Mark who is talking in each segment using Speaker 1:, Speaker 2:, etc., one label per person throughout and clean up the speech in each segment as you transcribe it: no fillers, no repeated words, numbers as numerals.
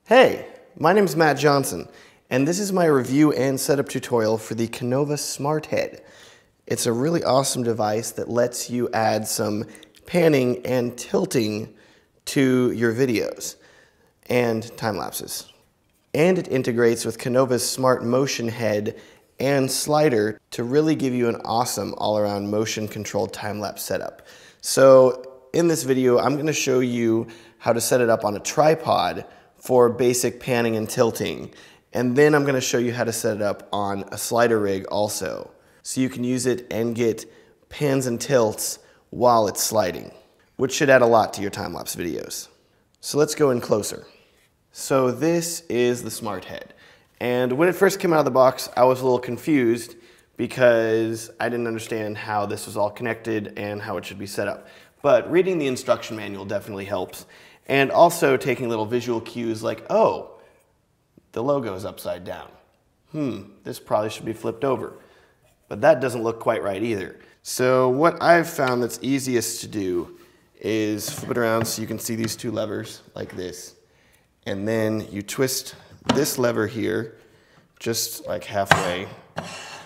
Speaker 1: Hey, my name is Matt Johnson, and this is my review and setup tutorial for the Konova Smart Head. It's a really awesome device that lets you add some panning and tilting to your videos and time lapses. And it integrates with Konova's Smart Motion Head and slider to really give you an awesome all-around motion controlled time-lapse setup. So in this video, I'm going to show you how to set it up on a tripod for basic panning and tilting. And then I'm going to show you how to set it up on a slider rig also, so you can use it and get pans and tilts while it's sliding, which should add a lot to your time-lapse videos. So let's go in closer. So this is the Smart Head. And when it first came out of the box, I was a little confused because I didn't understand how this was all connected and how it should be set up. But reading the instruction manual definitely helps. And also taking little visual cues like, oh, the logo is upside down. This probably should be flipped over. But that doesn't look quite right either. So what I've found that's easiest to do is flip it around so you can see these two levers like this. And then you twist this lever here just like halfway,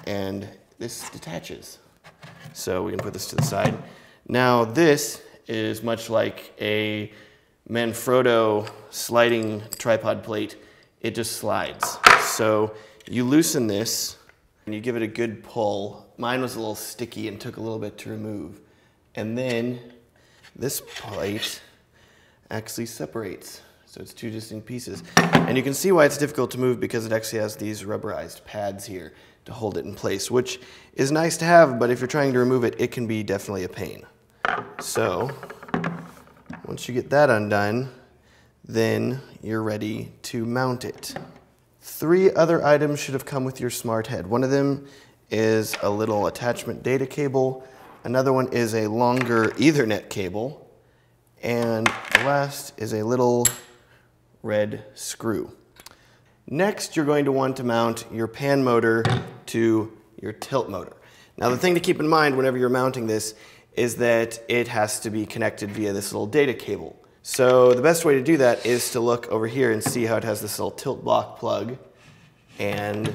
Speaker 1: and this detaches. So we can put this to the side. Now this is much like a Manfrotto sliding tripod plate. It just slides. So you loosen this and you give it a good pull. Mine was a little sticky and took a little bit to remove. And then this plate actually separates. So it's two distinct pieces. And you can see why it's difficult to move, because it actually has these rubberized pads here to hold it in place, which is nice to have, but if you're trying to remove it, it can be definitely a pain. So once you get that undone, then you're ready to mount it. 3 other items should have come with your Smart Head. One of them is a little attachment data cable. Another one is a longer Ethernet cable. And the last is a little red screw. Next, you're going to want to mount your pan motor to your tilt motor. Now, the thing to keep in mind whenever you're mounting this is that it has to be connected via this little data cable. So the best way to do that is to look over here and see how it has this little tilt block plug, and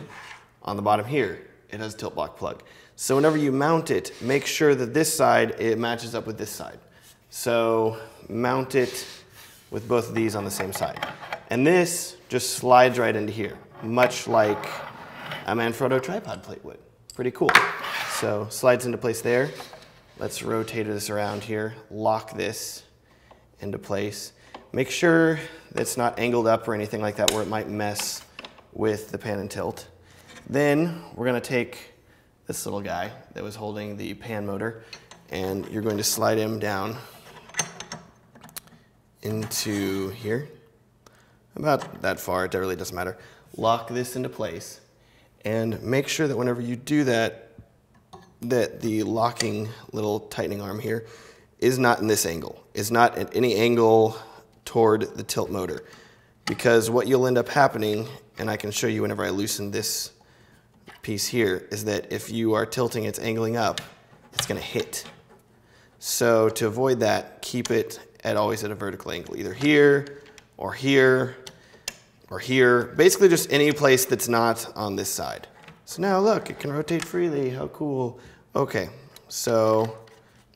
Speaker 1: on the bottom here it has a tilt block plug. So whenever you mount it, make sure that this side, it matches up with this side. So mount it with both of these on the same side. And this just slides right into here, much like a Manfrotto tripod plate would. Pretty cool. So slides into place there. Let's rotate this around here, lock this into place. Make sure that it's not angled up or anything like that where it might mess with the pan and tilt. Then we're gonna take this little guy that was holding the pan motor, and you're going to slide him down into here. About that far, it really doesn't matter. Lock this into place, and make sure that whenever you do that, that the locking little tightening arm here is not in this angle, is not at any angle toward the tilt motor. Because what you'll end up happening, and I can show you whenever I loosen this piece here, is that if you are tilting, it's angling up, it's gonna hit. So to avoid that, keep it always at a vertical angle, either here, or here, or here. Basically just any place that's not on this side. So now look, it can rotate freely, how cool. Okay, so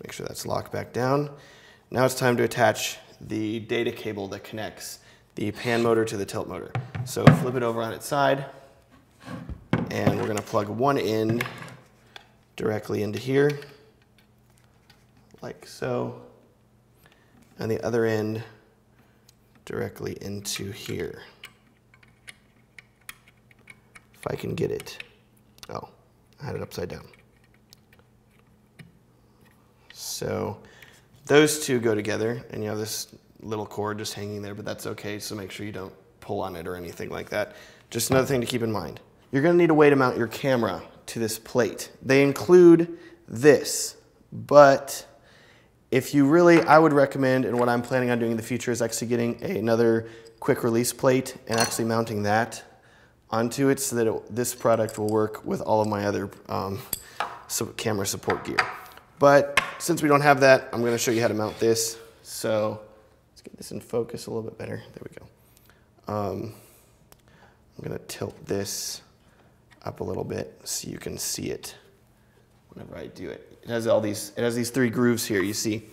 Speaker 1: make sure that's locked back down. Now it's time to attach the data cable that connects the pan motor to the tilt motor. So flip it over on its side, and we're gonna plug one end directly into here, like so, and the other end directly into here. If I can get it. Oh, I had it upside down. So those two go together, and you have this little cord just hanging there, but that's okay, so make sure you don't pull on it or anything like that. Just another thing to keep in mind. You're gonna need a way to mount your camera to this plate. They include this, but if you really, I would recommend, and what I'm planning on doing in the future is actually getting another quick release plate and actually mounting that onto it so that this product will work with all of my other camera support gear. But since we don't have that, I'm gonna show you how to mount this. So let's get this in focus a little bit better. There we go. I'm gonna tilt this up a little bit so you can see it whenever I do it. It has these 3 grooves here, you see.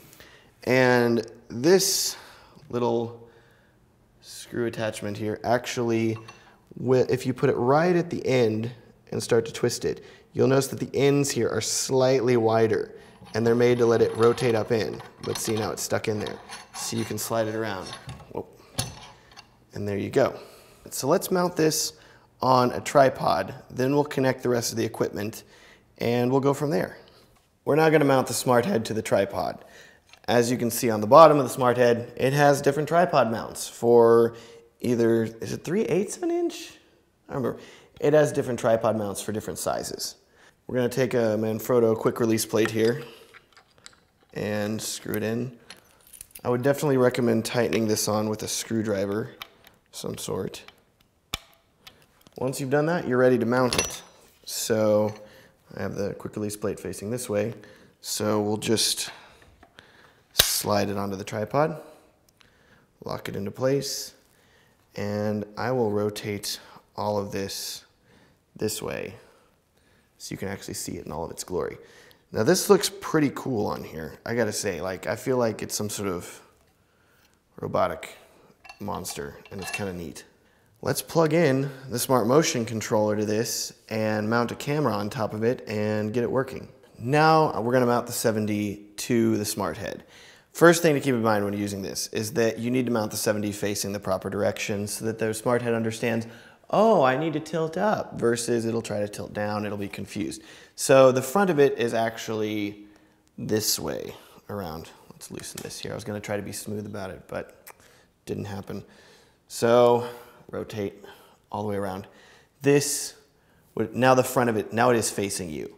Speaker 1: And this little screw attachment here actually, if you put it right at the end and start to twist it, you'll notice that the ends here are slightly wider, and they're made to let it rotate up in. But see, now it's stuck in there. So you can slide it around. Whoa. And there you go. So let's mount this on a tripod, then we'll connect the rest of the equipment, and we'll go from there. We're now gonna mount the Smart Head to the tripod. As you can see on the bottom of the Smart Head, it has different tripod mounts for either, is it 3/8 of an inch? I don't remember. It has different tripod mounts for different sizes. We're gonna take a Manfrotto quick release plate here and screw it in. I would definitely recommend tightening this on with a screwdriver of some sort. Once you've done that, you're ready to mount it. So I have the quick release plate facing this way. So we'll just slide it onto the tripod, lock it into place, and I will rotate all of this way so you can actually see it in all of its glory. Now this looks pretty cool on here, I gotta say. Like, I feel like it's some sort of robotic monster, and it's kind of neat. Let's plug in the Smart Motion controller to this and mount a camera on top of it and get it working. Now we're gonna mount the 7D to the Smart Head. First thing to keep in mind when using this is that you need to mount the 7D facing the proper direction so that the Smart Head understands, oh, I need to tilt up, versus it'll try to tilt down, it'll be confused. So the front of it is actually this way around. Let's loosen this here. I was gonna try to be smooth about it, but didn't happen. So rotate all the way around. This, now the front of it, now it is facing you.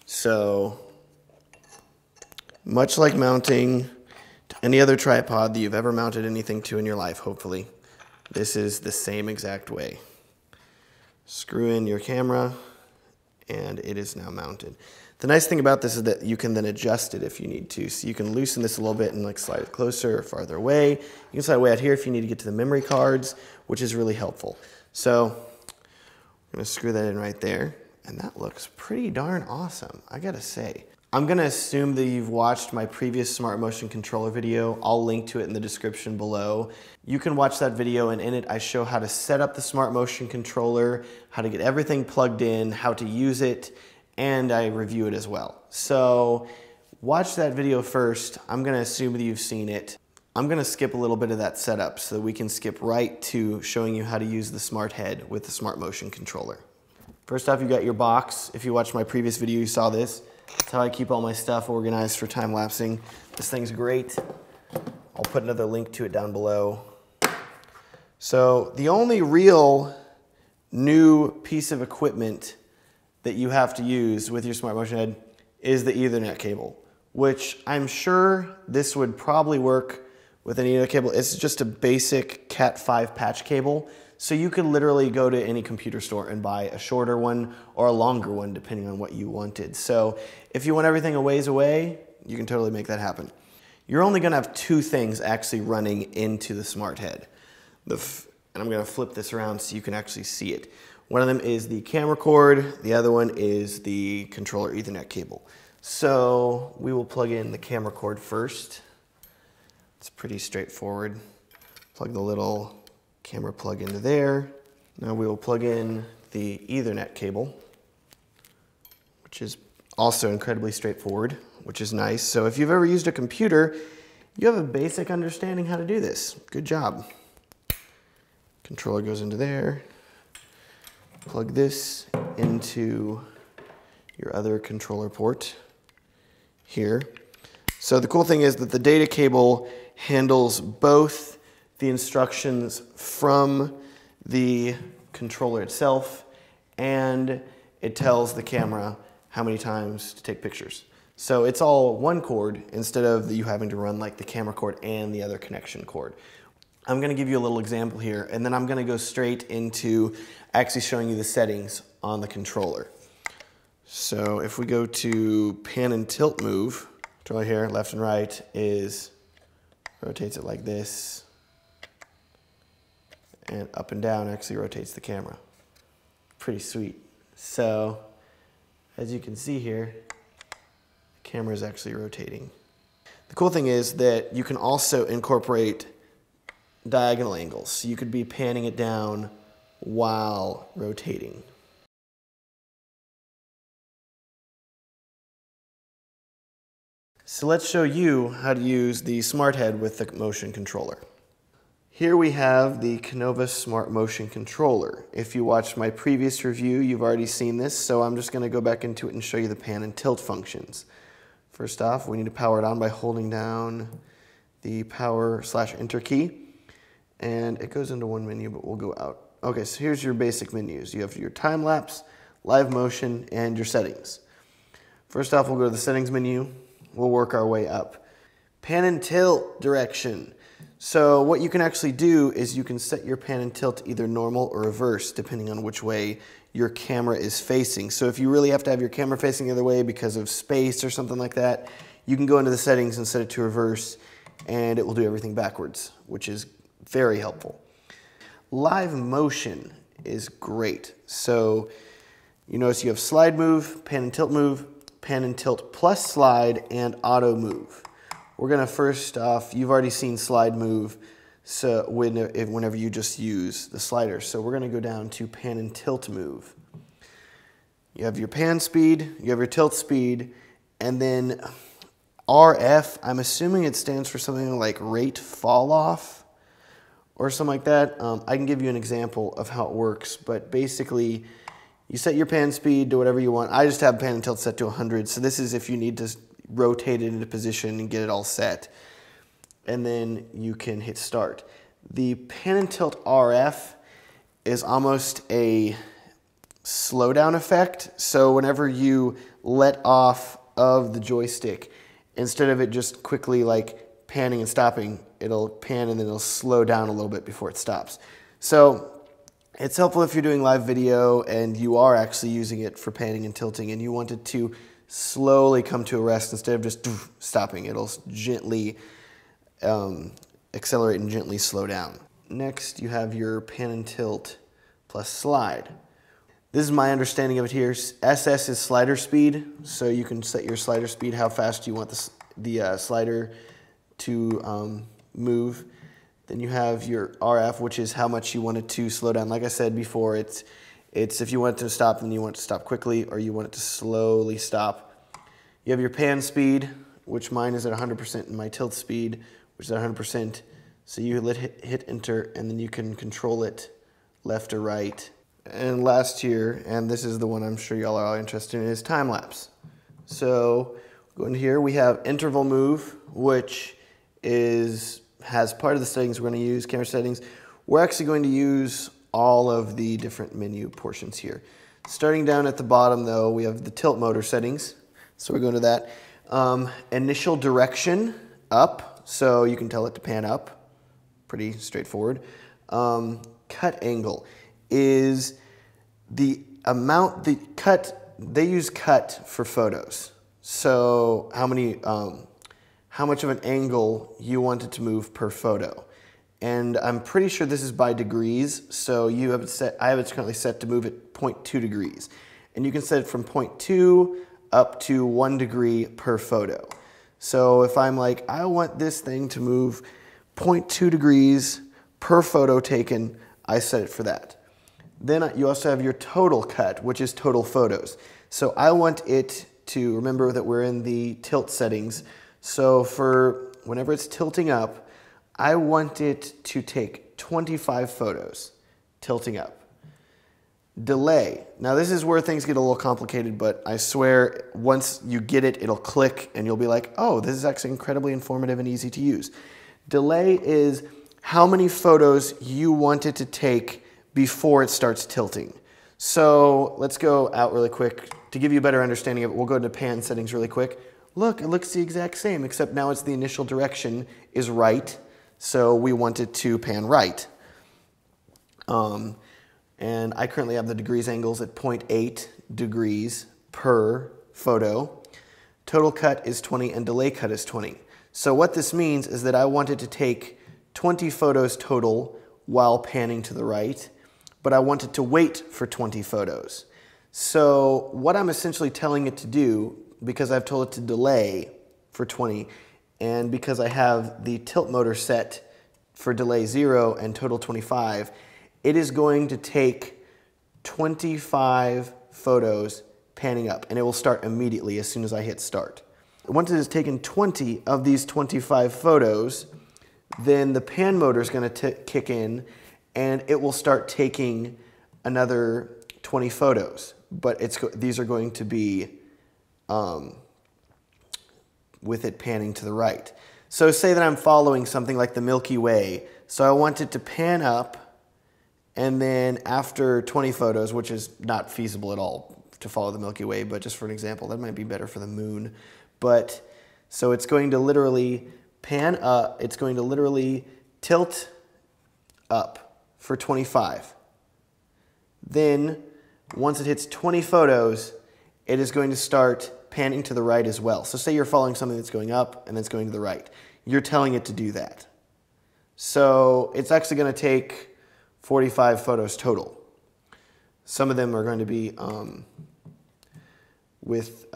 Speaker 1: So much like mounting to any other tripod that you've ever mounted anything to in your life, hopefully, this is the same exact way. Screw in your camera, and it is now mounted. The nice thing about this is that you can then adjust it if you need to. So you can loosen this a little bit and like slide it closer or farther away. You can slide it way out here if you need to get to the memory cards, which is really helpful. So I'm gonna screw that in right there, and that looks pretty darn awesome, I gotta say. I'm gonna assume that you've watched my previous Smart Motion controller video. I'll link to it in the description below. You can watch that video, and in it I show how to set up the Smart Motion controller, how to get everything plugged in, how to use it, and I review it as well. So watch that video first. I'm gonna assume that you've seen it. I'm gonna skip a little bit of that setup so that we can skip right to showing you how to use the Smart Head with the Smart Motion controller. First off, you got your box. If you watched my previous video, you saw this. That's how I keep all my stuff organized for time lapsing. This thing's great. I'll put another link to it down below. So the only real new piece of equipment that you have to use with your Smart Motion Head is the Ethernet cable, which I'm sure this would probably work with an Ethernet cable. It's just a basic Cat 5 patch cable. So you could literally go to any computer store and buy a shorter one or a longer one, depending on what you wanted. So if you want everything a ways away, you can totally make that happen. You're only gonna have 2 things actually running into the Smart Head. And I'm gonna flip this around so you can actually see it. One of them is the camera cord, the other one is the controller Ethernet cable. So we will plug in the camera cord first. It's pretty straightforward. Plug the little camera plug into there. Now we will plug in the Ethernet cable, which is also incredibly straightforward, which is nice. So if you've ever used a computer, you have a basic understanding how to do this. Good job. Controller goes into there. Plug this into your other controller port here. So the cool thing is that the data cable handles both the instructions from the controller itself, and it tells the camera how many times to take pictures. So it's all one cord instead of you having to run like the camera cord and the other connection cord. I'm gonna give you a little example here, and then I'm gonna go straight into actually showing you the settings on the controller. So if we go to pan and tilt move, controller here, left and right, rotates it like this. and up and down actually rotates the camera. Pretty sweet. So, as you can see here, the camera is actually rotating. The cool thing is that you can also incorporate diagonal angles. So you could be panning it down while rotating. So let's show you how to use the Smart Head with the motion controller. Here we have the Konova Smart Motion Controller. If you watched my previous review, you've already seen this, so I'm just going to go back into it and show you the pan and tilt functions. First off, we need to power it on by holding down the power/enter key, and it goes into one menu, but we'll go out. Okay, so here's your basic menus. You have your time lapse, live motion, and your settings. First off, we'll go to the settings menu. We'll work our way up. Pan and tilt direction. So what you can actually do is you can set your pan and tilt to either normal or reverse, depending on which way your camera is facing. So if you really have to have your camera facing the other way because of space or something like that, you can go into the settings and set it to reverse, and it will do everything backwards, which is very helpful. Live motion is great. So you notice you have slide move, pan and tilt plus slide, and auto move. We're gonna first off, you've already seen slide move, so whenever you just use the slider. So we're gonna go down to pan and tilt move. You have your pan speed, you have your tilt speed, and then RF, I'm assuming it stands for something like rate fall off or something like that. I can give you an example of how it works, but basically you set your pan speed to whatever you want. I just have pan and tilt set to 100, so this is if you need to rotate it into position and get it all set. And then you can hit start. The pan and tilt RF is almost a slowdown effect. So whenever you let off of the joystick, instead of it just quickly like panning and stopping, it'll pan and then it'll slow down a little bit before it stops. So it's helpful if you're doing live video and you are actually using it for panning and tilting and you want it to slowly come to a rest instead of just stopping. It'll gently accelerate and gently slow down. Next, you have your pan and tilt plus slide. This is my understanding of it here. SS is slider speed, so you can set your slider speed, how fast you want the slider to move. Then you have your RF, which is how much you want it to slow down. Like I said before, it's if you want it to stop, then you want it to stop quickly, or you want it to slowly stop. You have your pan speed, which mine is at 100%, and my tilt speed, which is at 100%. So you hit enter, and then you can control it left or right. And last here, and this is the one I'm sure y'all are all interested in, is time lapse. So going here, we have interval move, which has part of the settings we're going to use, camera settings. We're actually going to use all of the different menu portions here. Starting down at the bottom though, we have the tilt motor settings. So we're going to that. Initial direction, up, so you can tell it to pan up. Pretty straightforward. Cut angle is the amount, they use cut for photos. So how much of an angle you want it to move per photo. And I'm pretty sure this is by degrees, so you have it set, I have it currently set to move at 0.2 degrees. And you can set it from 0.2 up to 1 degree per photo. So if I'm like, I want this thing to move 0.2 degrees per photo taken, I set it for that. Then you also have your total cut, which is total photos. So I want it to, remember that we're in the tilt settings, so for whenever it's tilting up, I want it to take 25 photos tilting up. Delay. Now this is where things get a little complicated, but I swear once you get it, it'll click and you'll be like, oh, this is actually incredibly informative and easy to use. Delay is how many photos you want it to take before it starts tilting. So let's go out really quick. To give you a better understanding of it, we'll go to pan settings really quick. Look, it looks the exact same, except now it's the initial direction is right, so we want it to pan right. And I currently have the degrees angles at 0.8 degrees per photo. Total cut is 20 and delay cut is 20. So what this means is that I want it to take 20 photos total while panning to the right, but I want it to wait for 20 photos. So what I'm essentially telling it to do, because I've told it to delay for 20, and because I have the tilt motor set for delay 0 and total 25, it is going to take 25 photos panning up, and it will start immediately as soon as I hit start. Once it has taken 20 of these 25 photos, then the pan motor is going to kick in, and it will start taking another 20 photos. But these are going to be with it panning to the right. So say that I'm following something like the Milky Way. So I want it to pan up, and then after 20 photos, which is not feasible at all to follow the Milky Way, but just for an example, that might be better for the moon. But so it's going to literally pan up, it's going to literally tilt up for 25. Then once it hits 20 photos, it is going to start panning to the right as well. So say you're following something that's going up and it's going to the right. You're telling it to do that. So it's actually going to take 45 photos total. Some of them are going to be with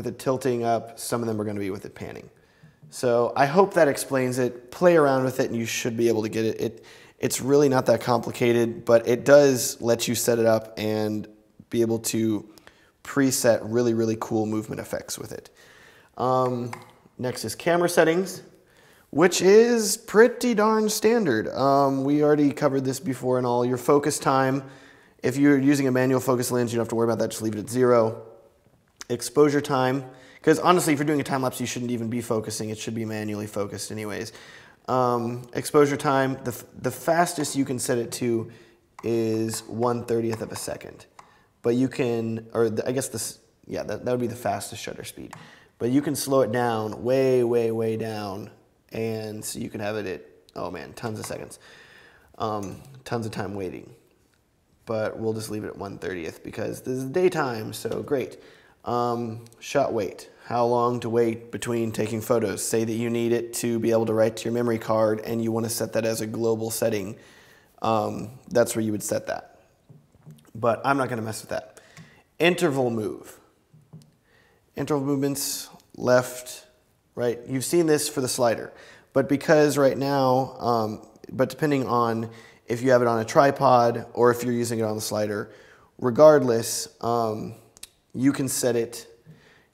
Speaker 1: it tilting up. Some of them are going to be with it panning. So I hope that explains it. Play around with it and you should be able to get it. It's really not that complicated, but it does let you set it up and be able to preset really, really cool movement effects with it. Next is camera settings, which is pretty darn standard. We already covered this before and all. Your focus time, if you're using a manual focus lens, you don't have to worry about that, just leave it at 0. Exposure time, because honestly, if you're doing a time lapse, you shouldn't even be focusing. It should be manually focused anyways. Exposure time, the fastest you can set it to is 1/30th of a second. But you can, or I guess this, yeah, that would be the fastest shutter speed. But you can slow it down way, way, way down. And so you can have it at, oh man, tons of seconds. Tons of time waiting. But we'll just leave it at 1/30th because this is daytime, so great. Shot wait. How long to wait between taking photos? Say that you need it to be able to write to your memory card and you want to set that as a global setting. That's where you would set that. But I'm not going to mess with that. Interval move. Interval movements, left, right. You've seen this for the slider. But because right now, but depending on if you have it on a tripod or if you're using it on the slider, regardless, you can set it,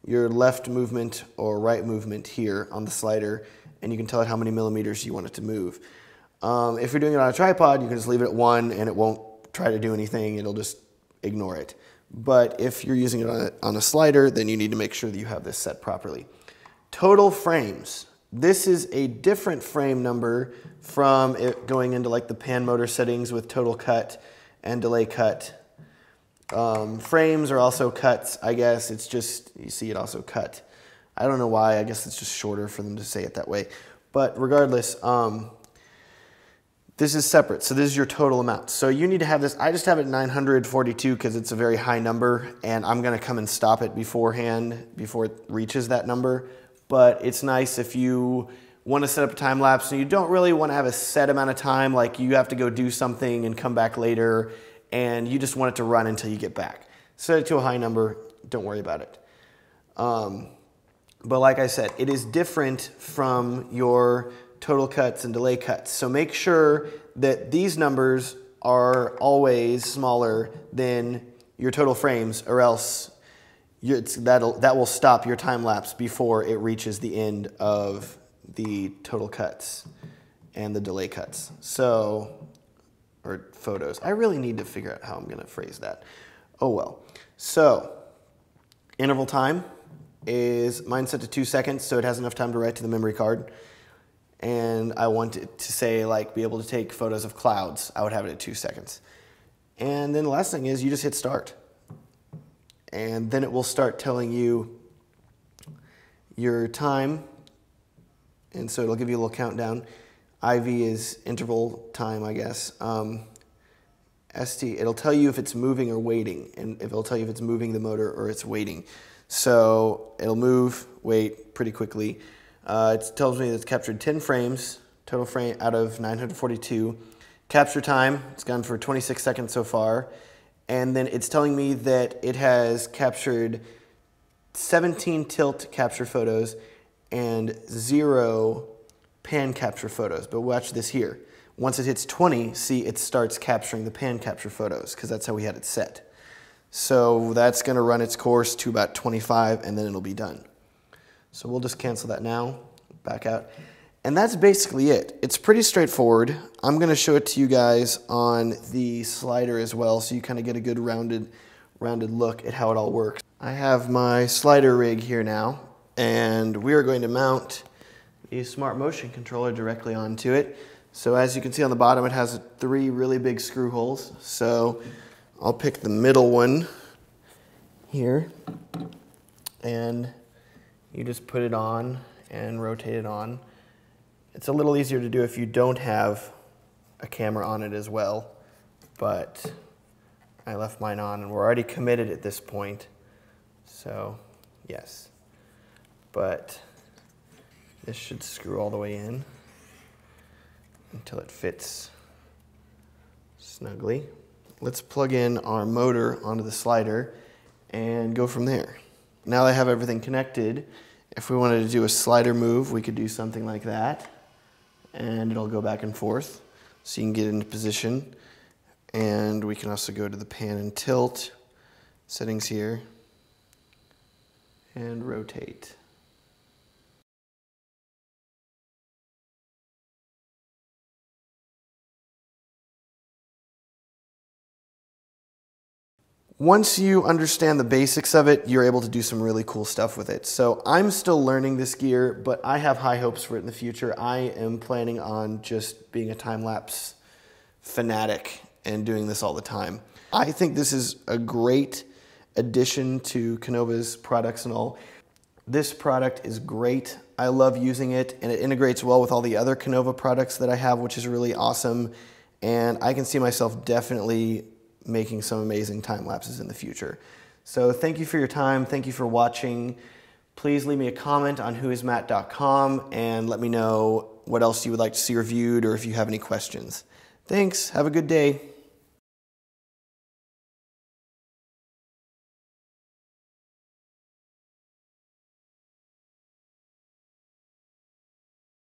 Speaker 1: your left movement or right movement here on the slider, and you can tell it how many millimeters you want it to move. If you're doing it on a tripod, you can just leave it at 1 and it won't try to do anything, it'll just ignore it. But if you're using it on a slider, then you need to make sure that you have this set properly. Total frames. This is a different frame number from it going into like the pan motor settings with total cut and delay cut. Frames are also cuts, I guess. It's just, you see it also cut. I don't know why, I guess it's just shorter for them to say it that way. But regardless, this is separate, so this is your total amount. So you need to have this, I just have it 942 because it's a very high number, and I'm gonna come and stop it beforehand, before it reaches that number. But it's nice if you wanna set up a time lapse and you don't really wanna have a set amount of time, like you have to go do something and come back later, and you just want it to run until you get back. Set it to a high number, don't worry about it. But like I said, it is different from your total cuts and delay cuts. So make sure that these numbers are always smaller than your total frames, or else that will stop your time lapse before it reaches the end of the total cuts and the delay cuts. So, or photos. I really need to figure out how I'm gonna phrase that. Oh well. So, interval time is, mine set to 2 seconds, so it has enough time to write to the memory card. And I want it to say, like, be able to take photos of clouds. I would have it at 2 seconds. And then the last thing is you just hit start. And then it will start telling you your time. And so it'll give you a little countdown. IV is interval time, I guess. ST, it'll tell you if it's moving or waiting. And it'll tell you if it's moving the motor or it's waiting. So it'll move, wait pretty quickly. It tells me that it's captured 10 frames total frame out of 942. Capture time, it's gone for 26 seconds so far. And then it's telling me that it has captured 17 tilt capture photos and 0 pan capture photos. But watch this here. Once it hits 20, see, it starts capturing the pan capture photos because that's how we had it set. So that's going to run its course to about 25 and then it'll be done. So we'll just cancel that now, back out. And that's basically it. It's pretty straightforward. I'm going to show it to you guys on the slider as well so you kind of get a good rounded look at how it all works. I have my slider rig here now, and we are going to mount the Smart Motion controller directly onto it. So as you can see on the bottom, it has 3 really big screw holes. So I'll pick the middle one here, and you just put it on and rotate it on. It's a little easier to do if you don't have a camera on it as well, but I left mine on and we're already committed at this point, so yes. But this should screw all the way in until it fits snugly. Let's plug in our motor onto the slider and go from there. Now that I have everything connected, if we wanted to do a slider move, we could do something like that, and it'll go back and forth so you can get into position. And we can also go to the pan and tilt settings here and rotate. Once you understand the basics of it, you're able to do some really cool stuff with it. So I'm still learning this gear, but I have high hopes for it in the future. I am planning on just being a time-lapse fanatic and doing this all the time. I think this is a great addition to Konova's products and all. This product is great. I love using it, and it integrates well with all the other Konova products that I have, which is really awesome. And I can see myself definitely making some amazing time lapses in the future. So thank you for your time. Thank you for watching. Please leave me a comment on whoismatt.com and let me know what else you would like to see reviewed or if you have any questions. Thanks. Have a good day.